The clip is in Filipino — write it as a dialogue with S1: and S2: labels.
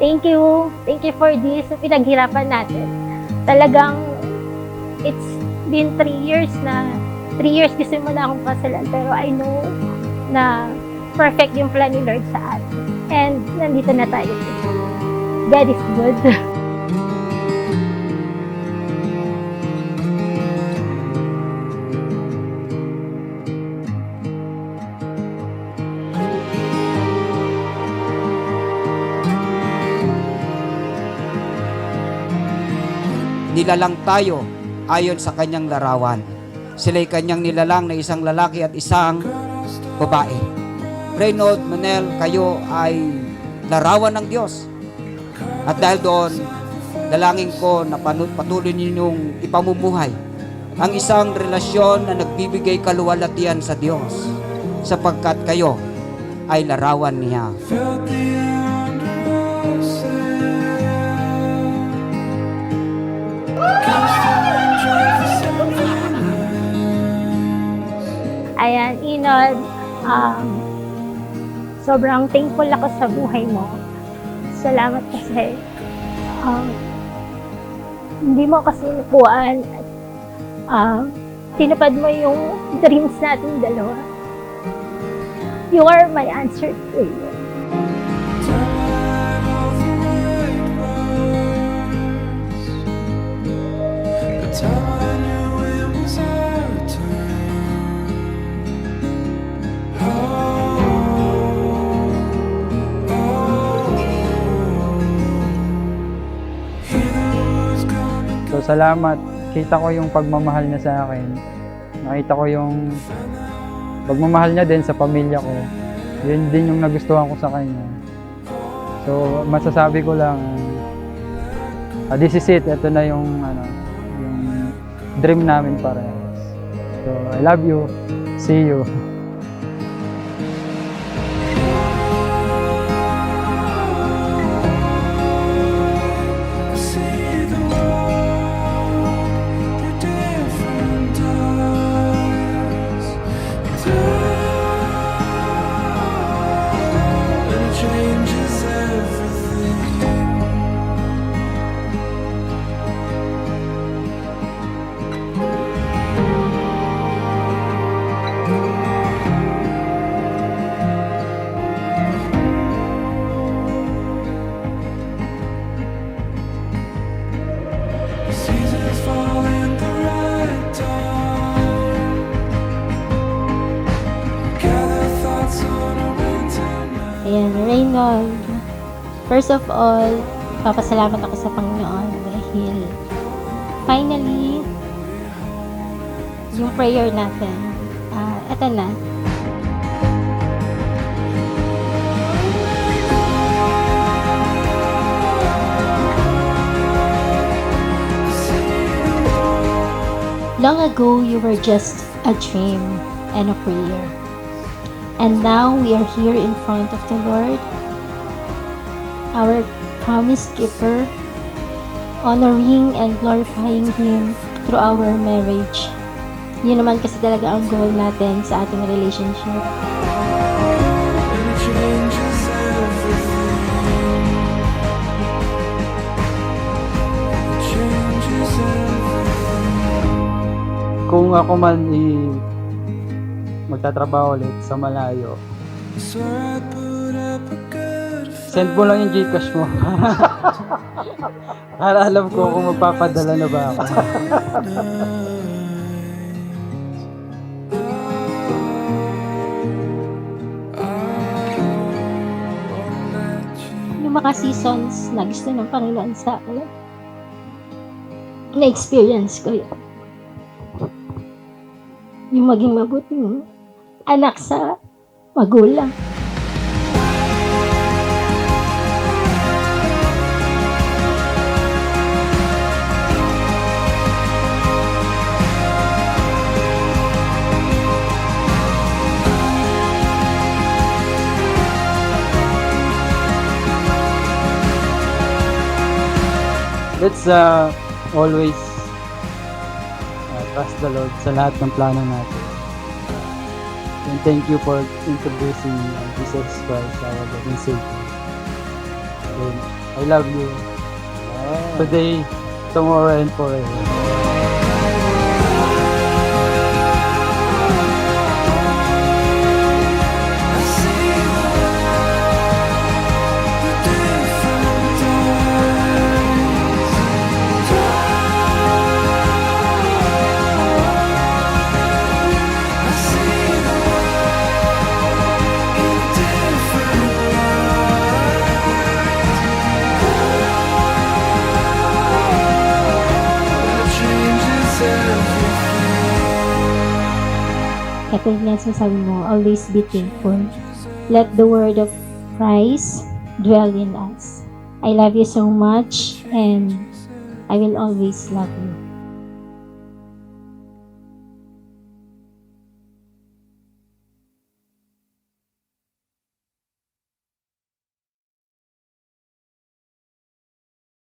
S1: Thank you. Thank you for this. Pinaghirapan natin. Talagang, it's been 3 years na, 3 years gusto mo na akong pasalan. Pero I know na perfect yung plan ni Lord sa atin. And nandito na tayo. God is good.
S2: Nilalang tayo ayon sa kanyang larawan. Sila'y kanyang nilalang na isang lalaki at isang babae. Reynold, Manel, kayo ay larawan ng Diyos. At dahil doon, dalangin ko na patuloy ninyong ipamumuhay ang isang relasyon na nagbibigay kaluwalhatian sa Diyos, sapagkat kayo ay larawan niya.
S1: Ayan, Inod, sobrang thankful ako sa buhay mo. Salamat kasi hindi mo kasi napuan at tinupad mo yung dreams natin dalawa. You are my answered prayer.
S3: So salamat, kita ko yung pagmamahal niya sa akin. Nakita ko yung pagmamahal niya din sa pamilya ko. Yun din yung nagustuhan ko sa kanya. So masasabi ko lang, this is it. Ito na yung dream namin parehas. So I love you. See you.
S1: Ayan, Reynold. First of all, papasalamat ako sa Panginoon dahil finally, yung prayer natin, eto na. Long ago, you were just a dream and a prayer. And now we are here in front of the Lord, our promise keeper, honoring and glorifying Him through our marriage. Yun naman kasi talaga ang goal natin sa ating relationship.
S3: Kung ako man magtatrabaho ulit sa malayo, send mo lang yung Gcash mo. Para alam ko kung magpapadala na ba ako.
S1: Yung mga seasons na gusto ng Panginoon sa akin, na-experience ko yun. Yung maging mabuting anak sa magulang.
S3: Let's always trust the Lord sa lahat ng plano natin. And thank you for introducing Jesus Christ, our Lord and Savior. akin. I love you. Today, tomorrow, and forever.
S1: Katulad nga sabi mo, always be thankful. Let the word of Christ dwell in us. I love you so much and I will always love you.